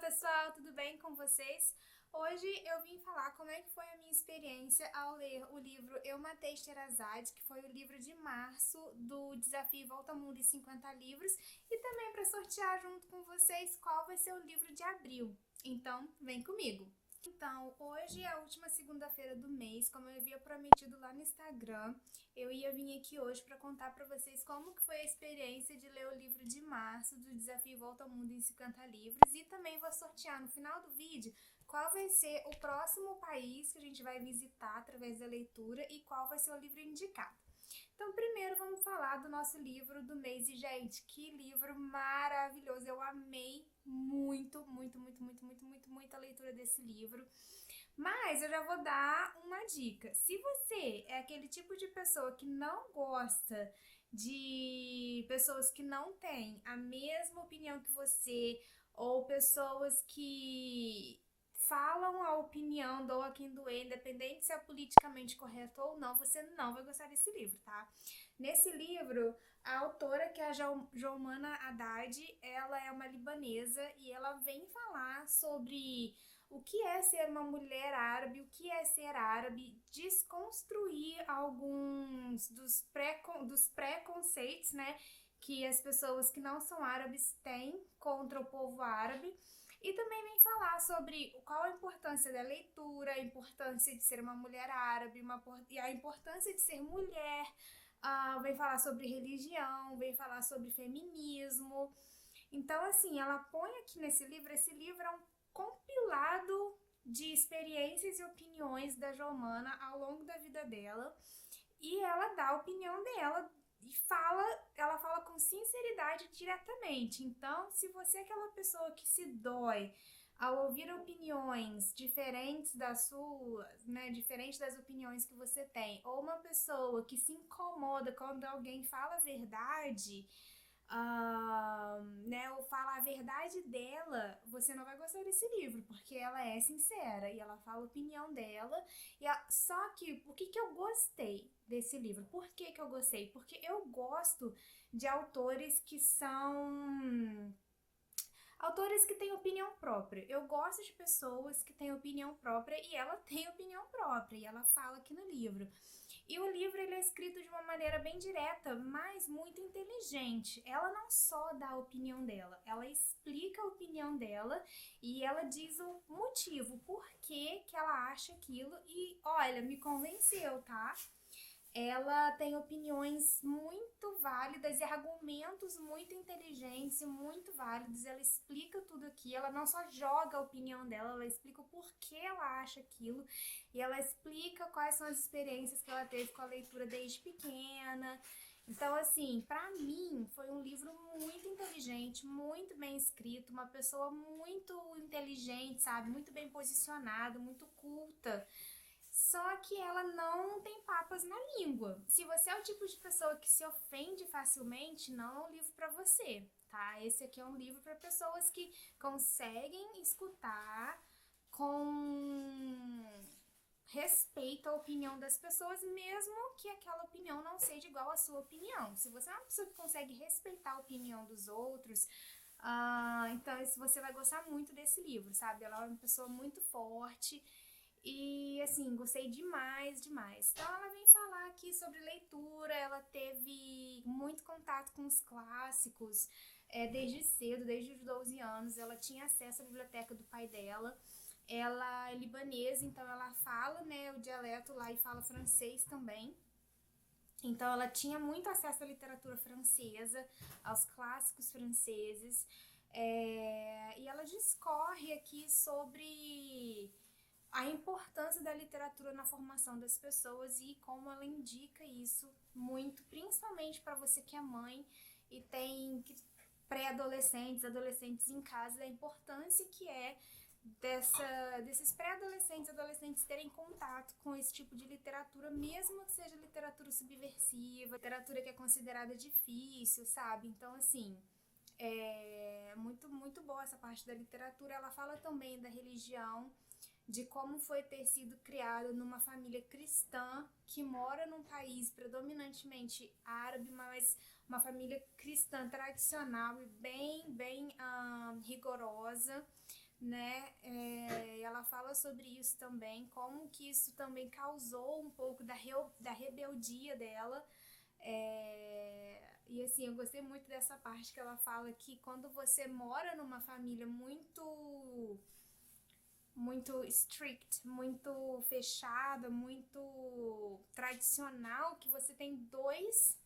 pessoal, tudo bem com vocês? Hoje eu vim falar como é que foi a minha experiência ao ler o livro Eu Matei Sherazade, que foi o livro de março do Desafio Volta ao Mundo em 50 livros, e também para sortear junto com vocês qual vai ser o livro de abril. Então, vem comigo! Então, hoje é a última segunda-feira do mês, como eu havia prometido lá no Instagram, eu ia vir aqui hoje para contar para vocês como que foi a experiência de ler o livro de março do Desafio Volta ao Mundo em 50 livros e também vou sortear no final do vídeo qual vai ser o próximo país que a gente vai visitar através da leitura e qual vai ser o livro indicado. Então, primeiro vamos falar do nosso livro do mês. E, gente, que livro maravilhoso! Eu amei muito, muito, muito, muito, muito, muito, muito a leitura desse livro. Mas eu já vou dar uma dica. Se você é aquele tipo de pessoa que não gosta de pessoas que não têm a mesma opinião que você, ou pessoas que falam a opinião, doa a quem doer, independente se é politicamente correto ou não, você não vai gostar desse livro, tá? Nesse livro, a autora, que é a Joumana Haddad, ela é uma libanesa e ela vem falar sobre o que é ser uma mulher árabe, o que é ser árabe, desconstruir alguns dos preconceitos, né, que as pessoas que não são árabes têm contra o povo árabe. E também vem falar sobre qual a importância da leitura, a importância de ser uma mulher árabe, e a importância de ser mulher. Vem falar sobre religião, vem falar sobre feminismo. Então, assim, ela põe aqui nesse livro, esse livro é um compilado de experiências e opiniões da Joumana ao longo da vida dela, e ela dá a opinião dela e ela fala com sinceridade diretamente. Então, se você é aquela pessoa que se dói ao ouvir opiniões diferentes das suas, né, diferente das opiniões que você tem, ou uma pessoa que se incomoda quando alguém fala a verdade, né, ou fala a verdade dela, você não vai gostar desse livro, porque ela é sincera e ela fala a opinião dela. Só que, o que eu gostei desse livro? Por que eu gostei? Porque eu gosto de autores que são autores que têm opinião própria. Eu gosto de pessoas que têm opinião própria, e ela tem opinião própria, e ela fala aqui no livro. E o livro ele é escrito de uma maneira bem direta, mas muito inteligente. Ela não só dá a opinião dela, ela explica a opinião dela e ela diz o motivo, por que que ela acha aquilo. E olha, me convenceu, tá? Ela tem opiniões muito válidas e argumentos muito inteligentes e muito válidos. Ela explica tudo aqui, ela não só joga a opinião dela, ela explica o porquê ela acha aquilo, e ela explica quais são as experiências que ela teve com a leitura desde pequena. Então, assim, pra mim foi um livro muito inteligente, muito bem escrito, uma pessoa muito inteligente, sabe? Muito bem posicionada, muito culta. Só que ela não tem papas na língua. Se você é o tipo de pessoa que se ofende facilmente, não é um livro para você, tá? Esse aqui é um livro para pessoas que conseguem escutar com respeito à opinião das pessoas, mesmo que aquela opinião não seja igual à sua opinião. Se você é uma pessoa que consegue respeitar a opinião dos outros, então você vai gostar muito desse livro, sabe? Ela é uma pessoa muito forte. E assim, gostei demais, demais. Então ela vem falar aqui sobre leitura, ela teve muito contato com os clássicos, desde cedo, desde os 12 anos, ela tinha acesso à biblioteca do pai dela. Ela é libanesa, então ela fala, né, o dialeto lá e fala francês também. Então ela tinha muito acesso à literatura francesa, aos clássicos franceses. E ela discorre aqui sobre a importância da literatura na formação das pessoas e como ela indica isso muito, principalmente para você que é mãe e tem pré-adolescentes, adolescentes em casa, da importância que é desses pré-adolescentes, adolescentes terem contato com esse tipo de literatura, mesmo que seja literatura subversiva, literatura que é considerada difícil, sabe? Então, assim, é muito, muito boa essa parte da literatura. Ela fala também da religião, de como foi ter sido criado numa família cristã que mora num país predominantemente árabe, mas uma família cristã tradicional e bem rigorosa. né? Ela fala sobre isso também, como que isso também causou um pouco da rebeldia dela. E assim, eu gostei muito dessa parte que ela fala que quando você mora numa família muito strict, muito fechada, muito tradicional, que você tem dois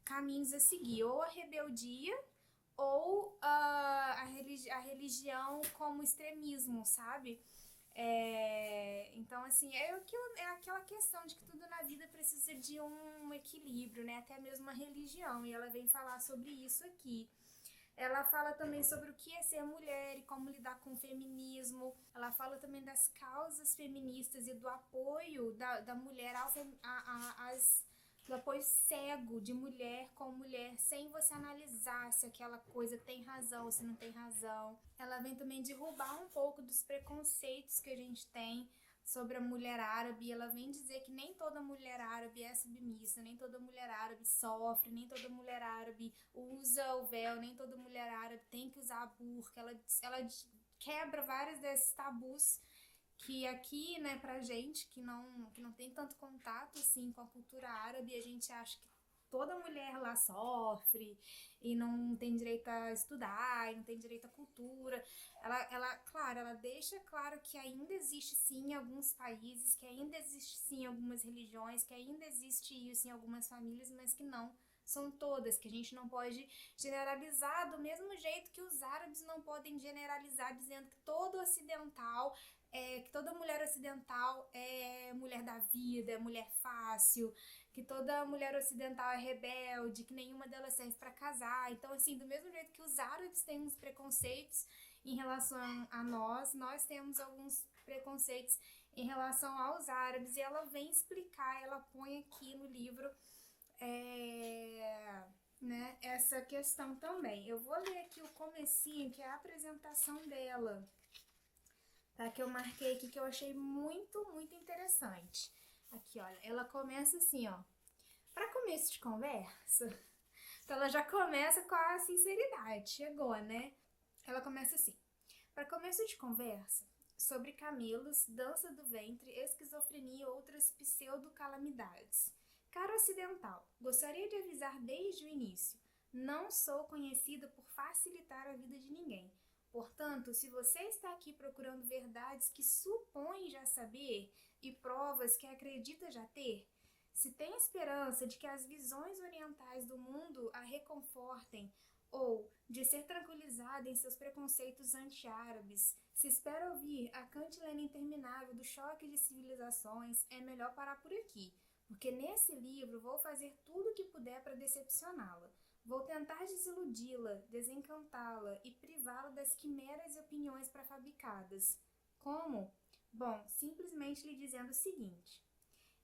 caminhos a seguir, ou a rebeldia ou a religião como extremismo, sabe? Então, assim, é aquela questão de que tudo na vida precisa de um equilíbrio, né? Até mesmo a religião, e ela vem falar sobre isso aqui. Ela fala também sobre o que é ser mulher e como lidar com o feminismo. Ela fala também das causas feministas e do apoio da mulher do apoio cego de mulher com mulher, sem você analisar se aquela coisa tem razão ou se não tem razão. Ela vem também derrubar um pouco dos preconceitos que a gente tem sobre a mulher árabe. Ela vem dizer que nem toda mulher árabe é submissa, nem toda mulher árabe sofre, nem toda mulher árabe usa o véu, nem toda mulher árabe tem que usar a burca. Ela quebra vários desses tabus que aqui, né, pra gente que não tem tanto contato assim com a cultura árabe, a gente acha que toda mulher lá sofre e não tem direito a estudar, e não tem direito à cultura. Claro, ela deixa claro que ainda existe sim em alguns países, que ainda existe sim em algumas religiões, que ainda existe isso em algumas famílias, mas que não são todas, que a gente não pode generalizar do mesmo jeito que os árabes não podem generalizar dizendo que todo ocidental que toda mulher ocidental é mulher da vida, é mulher fácil, que toda mulher ocidental é rebelde, que nenhuma delas serve para casar. Então, assim, do mesmo jeito que os árabes têm uns preconceitos em relação a nós temos alguns preconceitos em relação aos árabes. E ela vem explicar, ela põe aqui no livro né, essa questão também. Eu vou ler aqui o comecinho, que é a apresentação dela, tá? Que eu marquei aqui, que eu achei muito, muito interessante. Aqui, olha, ela começa assim, ó. Para começo de conversa, então ela já começa com a sinceridade, chegou, né? Ela começa assim. Para começo de conversa, sobre camelos, dança do ventre, esquizofrenia e outras pseudo-calamidades. Caro ocidental, gostaria de avisar desde o início. Não sou conhecida por facilitar a vida de ninguém. Portanto, se você está aqui procurando verdades que supõe já saber e provas que acredita já ter, se tem esperança de que as visões orientais do mundo a reconfortem ou de ser tranquilizada em seus preconceitos anti-árabes, se espera ouvir a cantilena interminável do choque de civilizações, é melhor parar por aqui, porque nesse livro vou fazer tudo o que puder para decepcioná-la. Vou tentar desiludi-la, desencantá-la e privá-la das quimeras e opiniões pré-fabricadas. Como? Bom, simplesmente lhe dizendo o seguinte: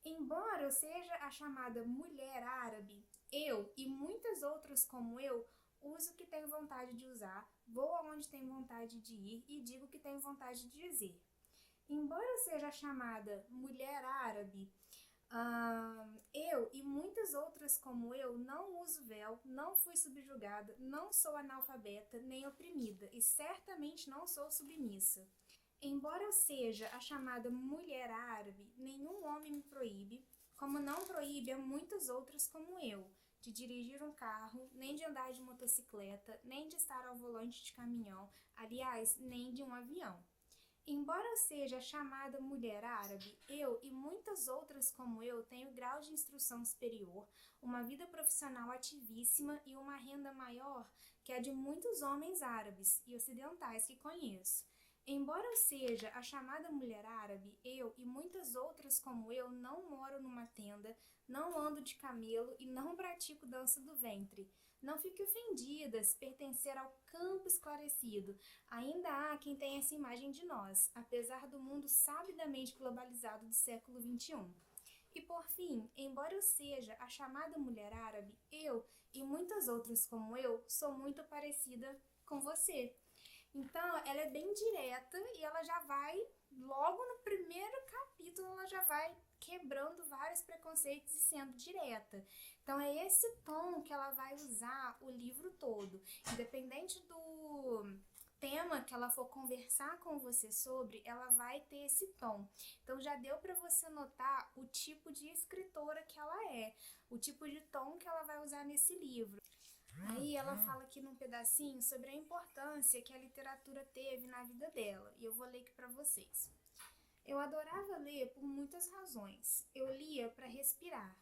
embora eu seja a chamada mulher árabe, eu e muitas outras como eu uso o que tenho vontade de usar, vou aonde tenho vontade de ir e digo o que tenho vontade de dizer. Embora eu seja a chamada mulher árabe, eu e muitas outras como eu não uso véu, não fui subjugada, não sou analfabeta nem oprimida e certamente não sou submissa. Embora eu seja a chamada mulher árabe, nenhum homem me proíbe, como não proíbe a muitas outras como eu, de dirigir um carro, nem de andar de motocicleta, nem de estar ao volante de caminhão, aliás, nem de um avião. Embora eu seja a chamada mulher árabe, eu e muitas outras como eu tenho grau de instrução superior, uma vida profissional ativíssima e uma renda maior que a de muitos homens árabes e ocidentais que conheço. Embora eu seja a chamada mulher árabe, eu e muitas outras como eu não moro numa tenda, não ando de camelo e não pratico dança do ventre. Não fique ofendida se pertencer ao campo esclarecido. Ainda há quem tenha essa imagem de nós, apesar do mundo sabidamente globalizado do século XXI. E por fim, embora eu seja a chamada mulher árabe, eu e muitas outras como eu sou muito parecida com você. Então, ela é bem direta e ela já vai, logo no primeiro capítulo, ela já vai quebrando vários preconceitos e sendo direta. Então, é esse tom que ela vai usar o livro todo. Independente tema que ela for conversar com você sobre, ela vai ter esse tom. Então já deu para você notar o tipo de escritora que ela é, o tipo de tom que ela vai usar nesse livro. Aí ela fala aqui num pedacinho sobre a importância que a literatura teve na vida dela, e eu vou ler aqui para vocês. Eu adorava ler por muitas razões. Eu lia para respirar.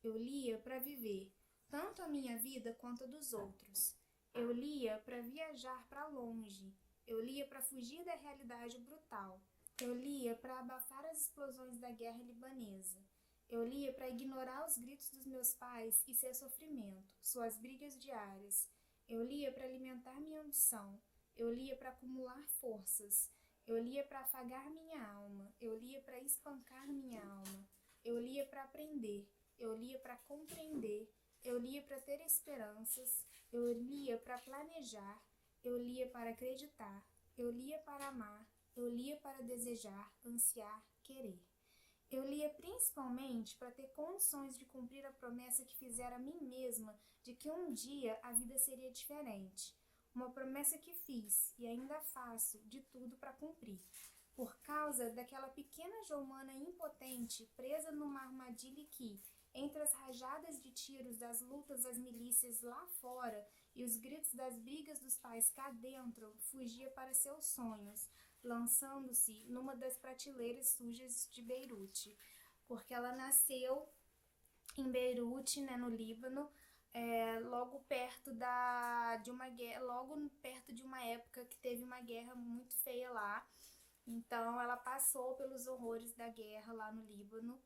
Eu lia para viver, tanto a minha vida quanto a dos outros. Eu lia para viajar para longe. Eu lia para fugir da realidade brutal. Eu lia para abafar as explosões da guerra libanesa. Eu lia para ignorar os gritos dos meus pais e seu sofrimento, suas brigas diárias. Eu lia para alimentar minha ambição. Eu lia para acumular forças. Eu lia para afagar minha alma. Eu lia para espancar minha alma. Eu lia para aprender. Eu lia para compreender. Eu lia para ter esperanças. Eu lia para planejar. Eu lia para acreditar. Eu lia para amar. Eu lia para desejar, ansiar, querer. Eu lia principalmente para ter condições de cumprir a promessa que fizera a mim mesma de que um dia a vida seria diferente. Uma promessa que fiz e ainda faço de tudo para cumprir. Por causa daquela pequena Joumana impotente presa numa armadilha que, entre as rajadas de tiros das lutas das milícias lá fora e os gritos das brigas dos pais cá dentro, fugia para seus sonhos, lançando-se numa das prateleiras sujas de Beirute, porque ela nasceu em Beirute, né, no Líbano, logo perto de uma guerra, logo perto de uma época que teve uma guerra muito feia lá. Então ela passou pelos horrores da guerra lá no Líbano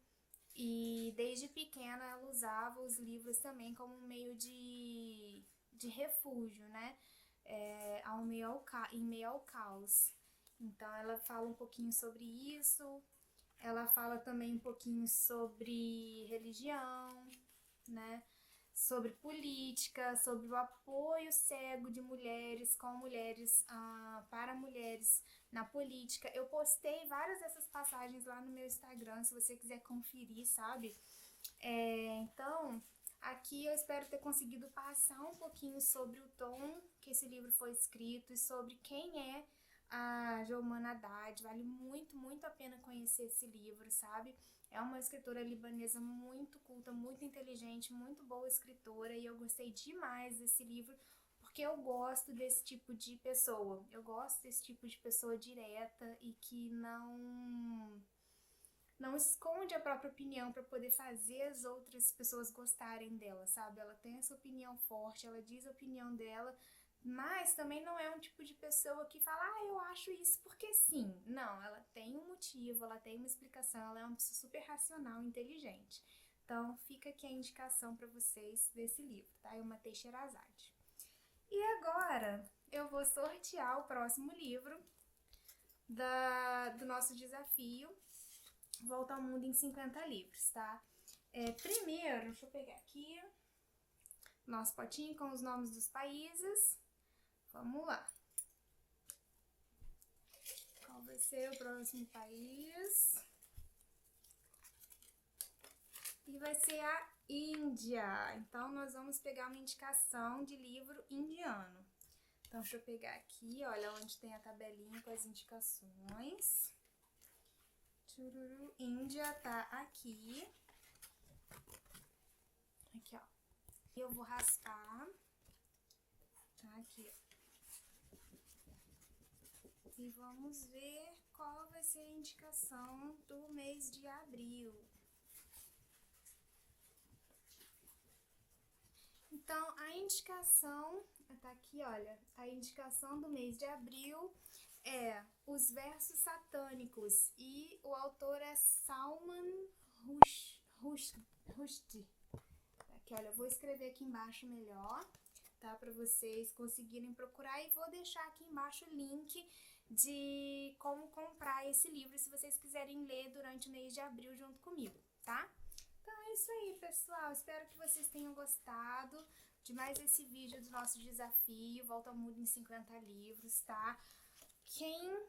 e desde pequena ela usava os livros também como um meio de refúgio, né, em meio ao caos. Então ela fala um pouquinho sobre isso, ela fala também um pouquinho sobre religião, né? Sobre política, sobre o apoio cego de mulheres com mulheres, para mulheres na política. Eu postei várias dessas passagens lá no meu Instagram, se você quiser conferir, sabe? Então, aqui eu espero ter conseguido passar um pouquinho sobre o tom que esse livro foi escrito e sobre quem é a Joumana Haddad. Vale muito, muito a pena conhecer esse livro, sabe? É uma escritora libanesa muito culta, muito inteligente, muito boa escritora, e eu gostei demais desse livro porque eu gosto desse tipo de pessoa. Eu gosto desse tipo de pessoa direta e que não esconde a própria opinião para poder fazer as outras pessoas gostarem dela, sabe? Ela tem essa opinião forte, ela diz a opinião dela, mas também não é um tipo de pessoa que fala, eu acho isso porque sim. Não, ela tem um motivo, ela tem uma explicação, ela é uma pessoa super racional e inteligente. Então, fica aqui a indicação para vocês desse livro, tá? Eu matei Sherazade. E agora, eu vou sortear o próximo livro do nosso desafio, Volta ao Mundo em 50 livros, tá? Primeiro, deixa eu pegar aqui nosso potinho com os nomes dos países. Vamos lá. Qual vai ser o próximo país? E vai ser a Índia. Então, nós vamos pegar uma indicação de livro indiano. Então, deixa eu pegar aqui, olha onde tem a tabelinha com as indicações. Índia tá aqui. Aqui, ó. Eu vou raspar. Tá aqui, ó. E vamos ver qual vai ser a indicação do mês de abril. Então, a indicação, tá aqui, olha, a indicação do mês de abril é Os Versos Satânicos, e o autor é Salman Rushdie. Aqui, olha, eu vou escrever aqui embaixo melhor, tá, para vocês conseguirem procurar, e vou deixar aqui embaixo o link de como comprar esse livro, se vocês quiserem ler durante o mês de abril junto comigo, tá? Então é isso aí, pessoal. Espero que vocês tenham gostado de mais esse vídeo do nosso desafio Volta ao Mundo em 50 livros, tá? Quem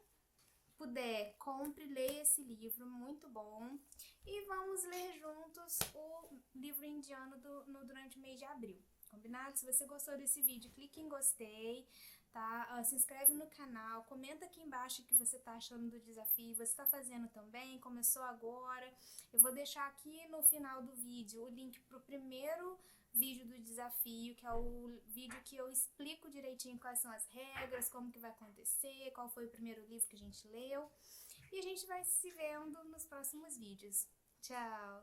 puder, compre, leia esse livro, muito bom. E vamos ler juntos o livro indiano durante o mês de abril, combinado? Se você gostou desse vídeo, clique em gostei, tá? Se inscreve no canal, comenta aqui embaixo o que você tá achando do desafio, você tá fazendo também, começou agora. Eu vou deixar aqui no final do vídeo o link pro primeiro vídeo do desafio, que é o vídeo que eu explico direitinho quais são as regras, como que vai acontecer, qual foi o primeiro livro que a gente leu. E a gente vai se vendo nos próximos vídeos. Tchau!